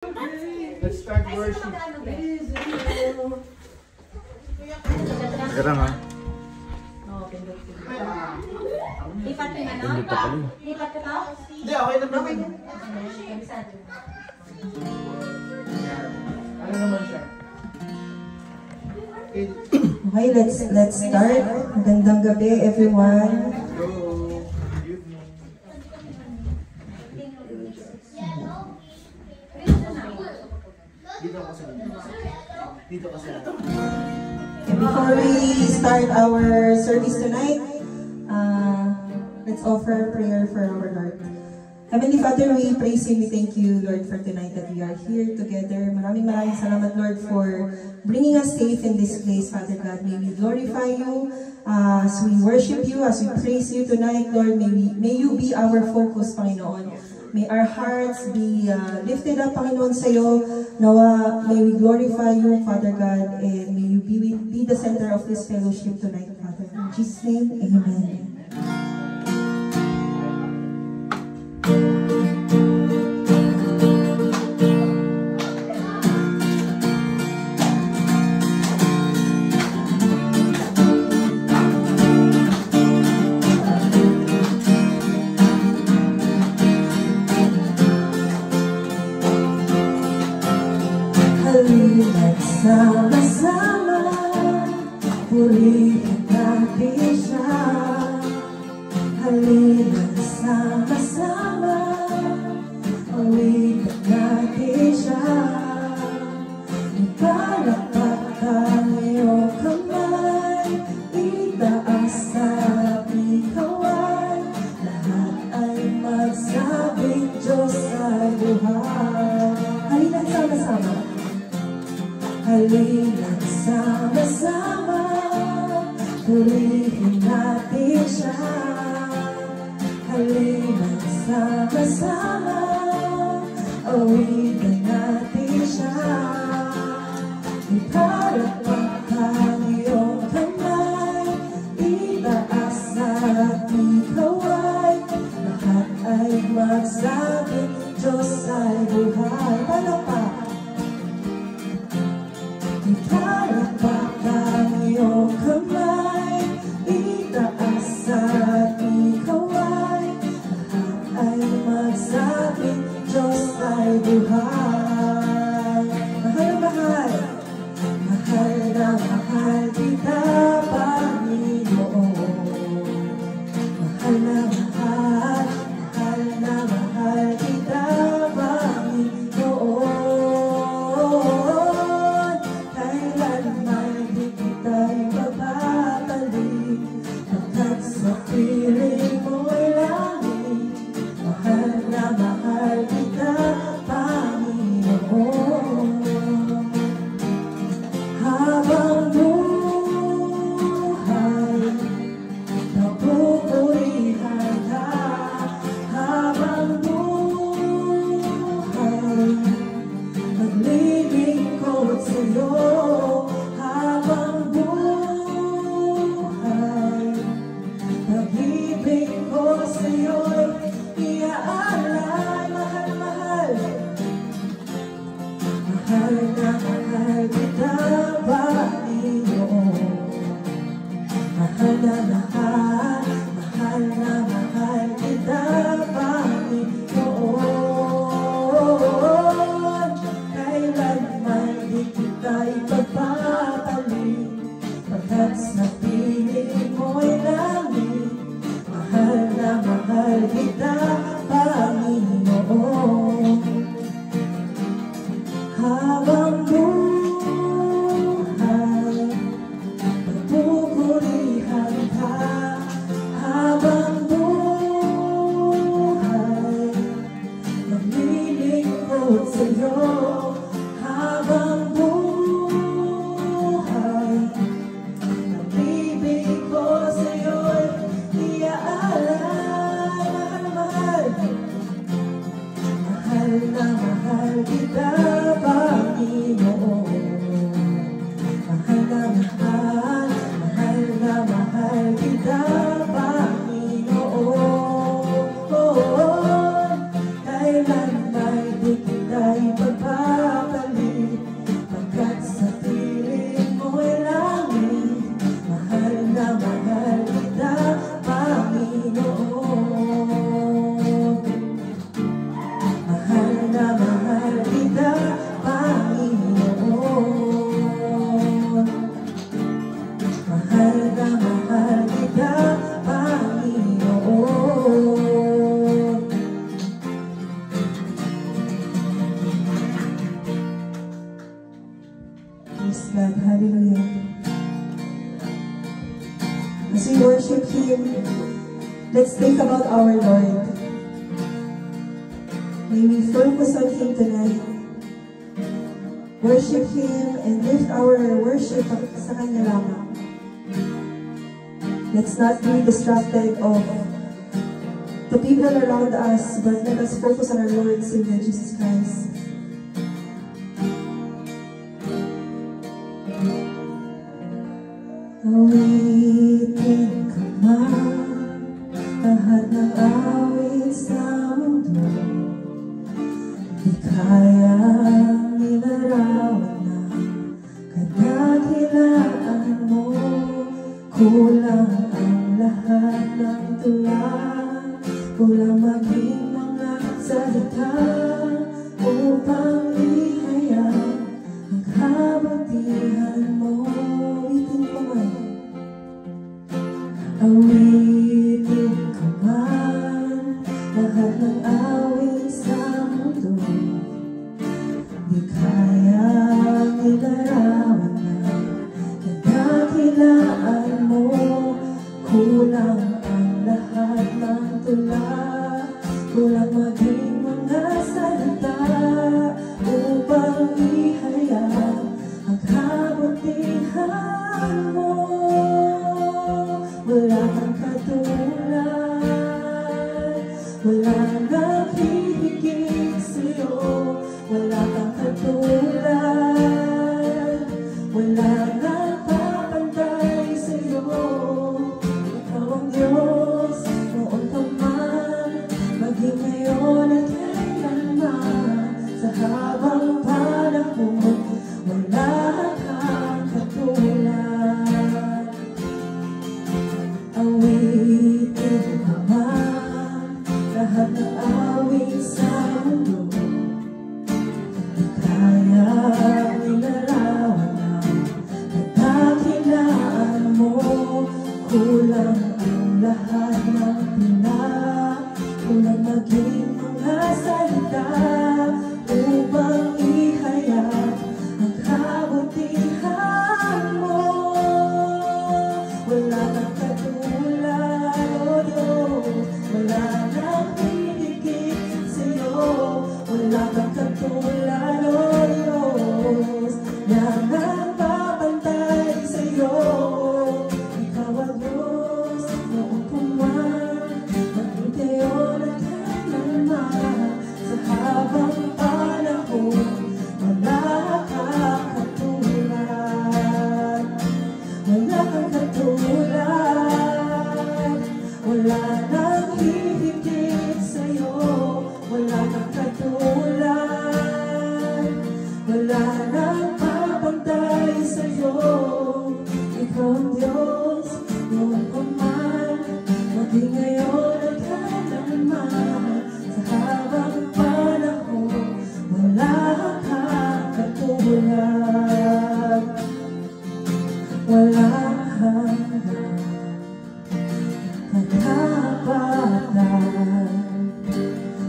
Let's start worship. Gerang ha? Oo, pindot. Lipat ka na, no? Pindot pa pala. Lipat ka to? Hindi, okay na naman. Ano naman siya? Okay, let's start. Magandang gabi, everyone. Before we start our service tonight, let's offer prayer for our Lord. Heavenly Father, we praise you, we thank you, Lord, for tonight that we are here together. Maraming salamat, Lord, for bringing us safe in this place, Father God. May we glorify you as we worship you, as we praise you tonight, Lord. May you be our focus, Panginoon. May our hearts be lifted up, Panginoon, sa iyo. Nawa, may we glorify you, Father God, and may you be the center of this fellowship tonight, Father. In Jesus' name, amen. Halina't sama-sama, purihin natin siya. Halina't sama-sama, awitan natin siya. Ipalakpak ang iyong kamay, itaas sa ikawan. Lahat ay magsabing Diyos ay buhay. Halina't sama-sama. Halina't sama-sama, purihin natin siya. Halina't sama-sama, awitan natin siya. Ipalakpak ang iyong kamay, itaas at ikaw lahat ay magsabi, Diyos ay buhay. Palakpak. Ipalakpak ang iyong kamay, itaas at ikaway. Lahat ay magsabi, Diyos ay buhay. Mahal na mahal, mahal na mahal kita, Panginoon. Mahal na mahal, mahal na mahal kita, Panginoon. Sa piling mo'y langit, mahal na mahal kita, Panginoon. Habang buhay, napupurihan ka. Habang buhay, naglilingkod sa'yo. Habang buhay, pag-ibig ko sa'yo'y iaalay. Mahal, mahal, mahal na mahal kita, Panginoon. Mahal na mahal, mahal na mahal kita, Panginoon. Kailanman di kita ipagpapalit, pagkat sa piling mo'y langit. Mahal na mahal kita, Panginoon. Habang buhay, pagpupurihan ka. Habang buhay, maglilingkod sa'yo. Habang buhay, pag-ibig ko sa'yo'y iaalay. Mahal, mahal, mahal na mahal kita, Panginoon. Mahal na mahal, mahal na mahal kita, Panginoon. Kailanman di kita ipagpapalit, Praise God. Hallelujah. As we worship Him, let's think about our Lord. May we focus on Him tonight. Worship Him and lift our worship sa Kanya lamang. Let's not be distracted of the people around us, but let us focus on our Lord and Savior Jesus Christ. Awitin ka man, lahat ng awit sa mundo, di kayang nilarawan na kadakilaan mo. Kulang ang lahat ng tula, kulang maging mga salita upang ihayag ang kabutihan mo. Awitin ko man, awitin ko man, lahat ng awit sa mundo, di kayang ilarawan na kadakilaan mo. Kulang ang lahat ng tula, kulang maging mga salita upang ihayag ang kabutihan mo. Wala kang katulad, wala nang hihigit sa'yo. Wala kang katulad, wala nang papantay sa'yo. Ikaw ang Diyos, noon pa man, maging ngayon at kailanman. Sa habang panahon, wala kang katulad. Awitin ka man, lahat ng awit sa mundo, di kayang ilarawan ang kadakilaan mo. Kulang ang lahat ng tula, kulang maging mga salita upang ihayag ang kabutihan mo. Wala kang katulad, O Diyos, wala nang hihigit sa'yo. Wala kang katulad, O Diyos, na nagpapantay sa'yo. Ikaw ang Diyos, noon pa man, maging ngayon at kailanman. Sa habang panahon, wala kang katulad. Wala kang katulad, wala nang hihigit sa'yo. Wala kang katulad, wala nang papantay sa'yo. Ikaw ang Diyos, noon pa man, maging ngayon at kailanman. Sa habang panahon, wala kang katulad. Wala hanggang katapatan.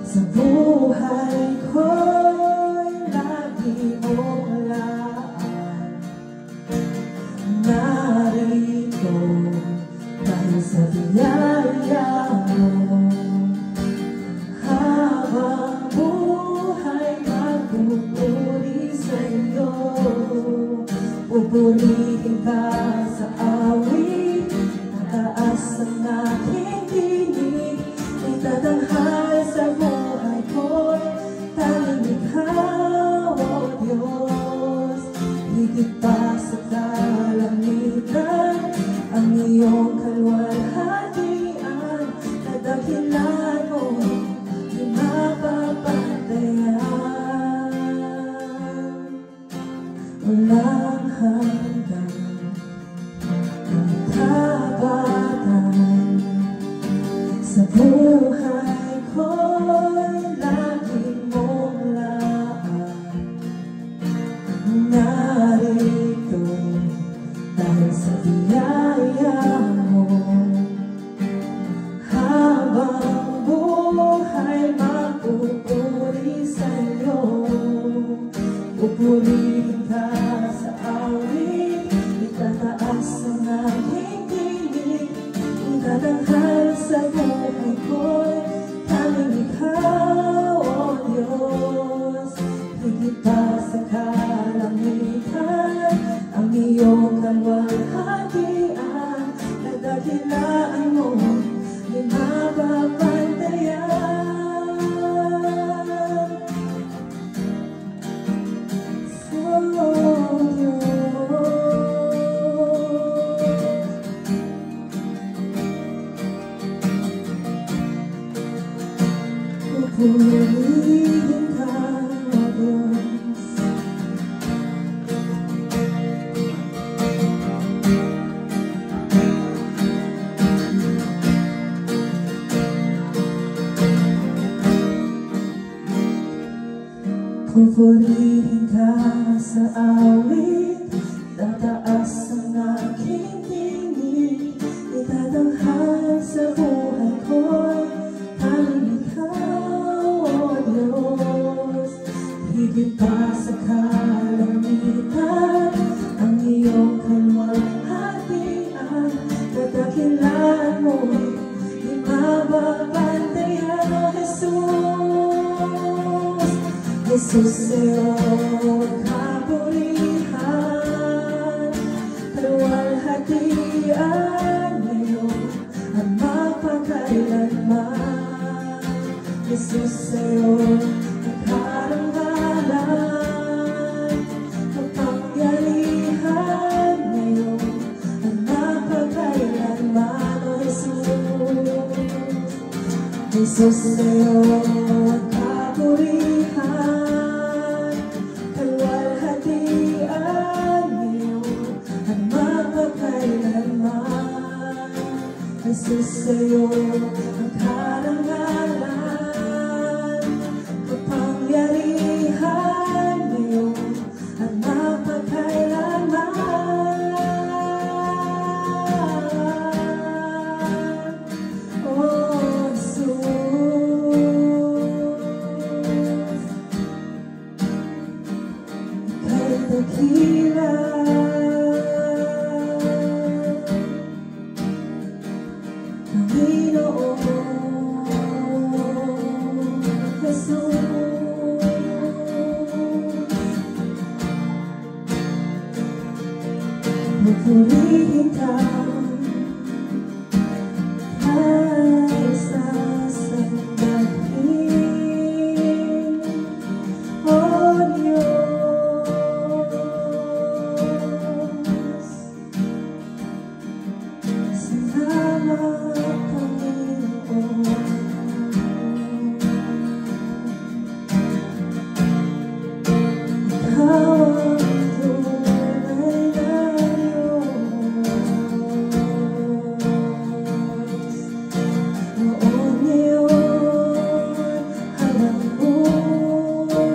Sa buhay ko'y lagi mong laan. Narito dahil sa biyaya mo. Habang buhay magpupuri sa'yo. Pupurihin ka sa awit, mataas ang aking tinig. Itatanghal sa buhay ko, tanging ikaw, O Diyos. Higit pa sa kalangitan, ang iyong kaluwalhatian. Kadakilan mo, di mapapantayan. Walang hanggang katapatan. Sa buhay ko'y laging mong laan. Narito dahil sa biyaya mo. Habang buhay magpupuri sa'yo. Pupurihin ka sa awit. pa sa kalangitan, ang iyong kaluwalhatian, nadakilaan mo, di mapapantayan. So pupurihin ka, O Diyos. Pupurihin ka sa awit, tataas ang aking tingin, itatanghal sa buhay ko'y tanging ikaw, O Diyos. Higit pa sa kalangitan, ang iyong kaluwalhatian, tatakilan mo'y di mapapantayan, O Jesus. Jesus, iyong kapurihan, kaluwalhatian ngayon at mapagkailanman. Jesus, iyong karangalan, kapangyarihan ngayon at mapagkailanman. O Jesus, Jesus, iyong kapurihan, kaluwalhatian ngayon at mapagkailanman. Jesus, iyong karangalan, kapangyarihan ngayon at mapagkailanman. Oh, Jesus, ika'y dakila, Panginoon Jesus. Pupurihin ka kahit sa sandaling, O Diyos. Salamat, Panginoon. Ikaw ang tunay na Diyos. Noon, ngayon, habang buhay,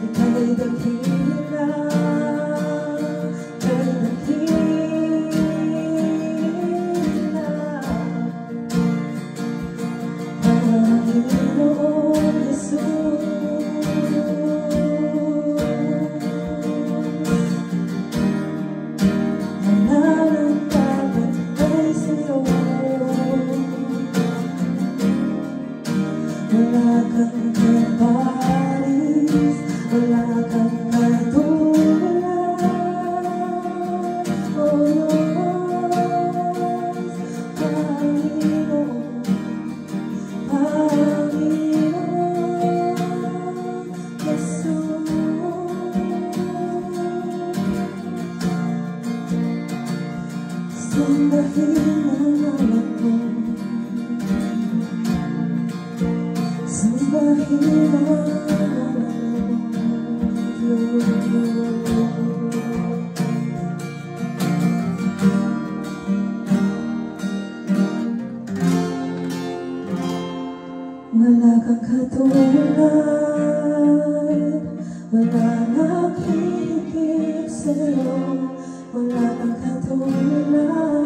ika'y dakila, ika'y dakila. Panginoon Jesus, wala nang babantay sa'yo, wala kang kaparis, wala kang katulad. Oh Diyos, Panginoon, Panginoon Jesus. Sambahin ang anak mo, sambahin ang anak mo, wala kang katulad, wala nakikip sa'yo, wala kang katulad,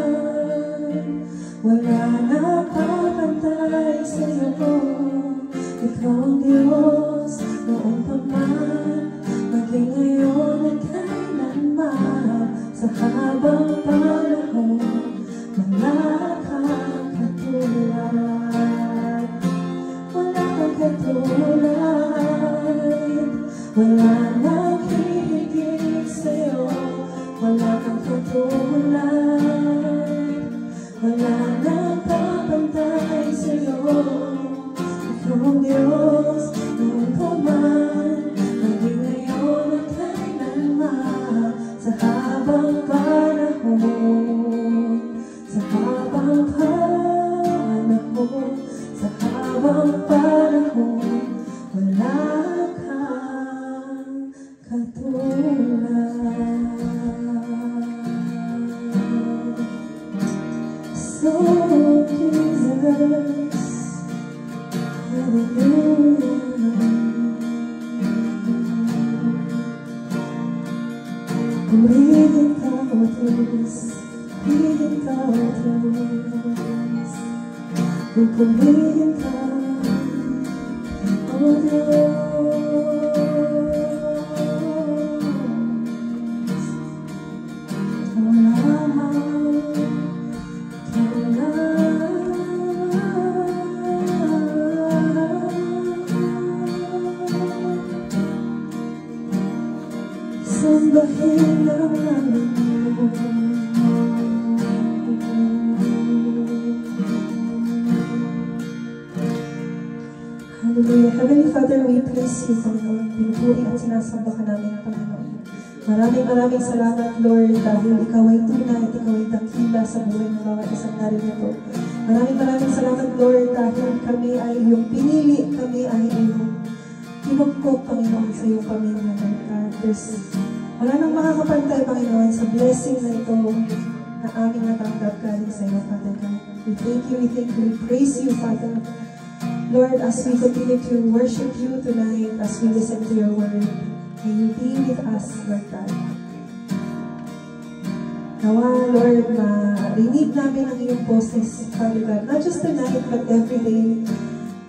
wala nakapantay sa'yo. Ikaw ang Diyos noon pa man, maging ngayon at kailanman, sa habang panahon, wala kang katulad. Wala Wala nang hihigit sa'yo, wala kang katulad, wala nang kapantay sa'yo. Ikaw ang Diyos, noon pa man, maging ngayon at kailanman, sa habang panahon, sa habang panahon, sa habang panahon, wala kang katulad. So Jesus, hallelujah. Purihin ka, O Diyos, purihin ka, O Diyos, pupurihin ka, O Diyos. Sambahin namin mo. Hallelujah. Heavenly Father, we praise you, Panginoon. Pinupuri at sinasamba ka namin, Panginoon. Maraming salamat, Lord, dahil ikaw ay tunay at ikaw ay dakila sa buhay ng bawat isang narito. Maraming salamat, Lord, dahil kami ay iyong pinili, kami ay iyong pinugkog, Panginoon, sa iyong pamilya, Lord God. Wala nang makakapantay, Panginoon, sa blessing na ito na aming natanggap galing sa iyo, Father God. We thank you, we praise you, Father. Lord, as we continue to worship you tonight, as we listen to your word, may you be with us, Lord God. Nawa, Lord, marinig namin ang iyong boses, Father God, not just tonight, but every day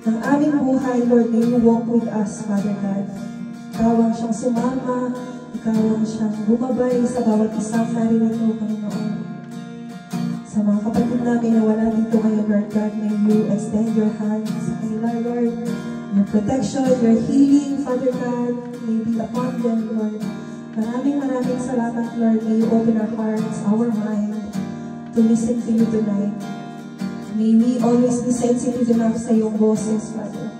ng aming buhay, Lord, may you walk with us, Father God. Ikaw ang siyang sumama, ikaw ang siyang bumabay sa bawat isang naririto, Panginoon. Sa mga kapatid namin na wala dito ngayon, Lord God, may you extend your hands sa kanila, Lord. Your protection, your healing, Father God, may be upon them, Lord. Maraming salamat, Lord. May you open our hearts, our mind, to listen to you tonight. May we always be sensitive enough sa iyong boses, Father.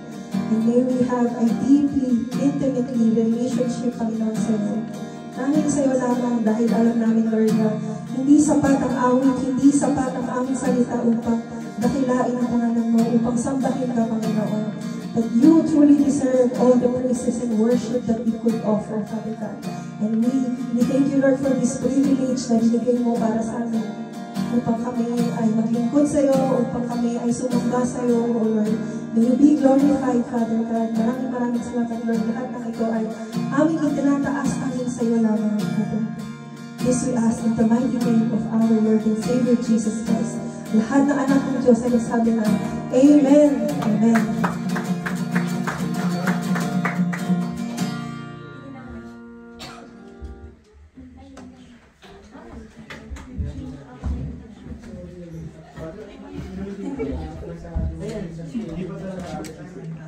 And may we have a deeply, intimately relationship, Panginoon, sa iyo. Namin sa iyo lamang dahil alam namin, Lord, na hindi sapat ang awit, hindi sapat ang aming salita upang dakilain ang pangalan mo, upang sambahin ka, Panginoon. But you truly deserve all the praises and worship that we could offer, Father God. And we thank you, Lord, for this privilege na binigay mo para sa amin, upang kami ay maglingkod sa iyo, upang kami ay sumamba sa iyo, O Lord. May you be glorified, Father God. Maraming salamat, Lord. Lahat ng ito ay aming itinataas kami sa iyo lamang, Father. This we ask in the mighty name of our Lord and Savior Jesus Christ. Lahat ng anak ng Diyos ay nagsabi na, Amen. Amen. Ayan, hindi pa talaga.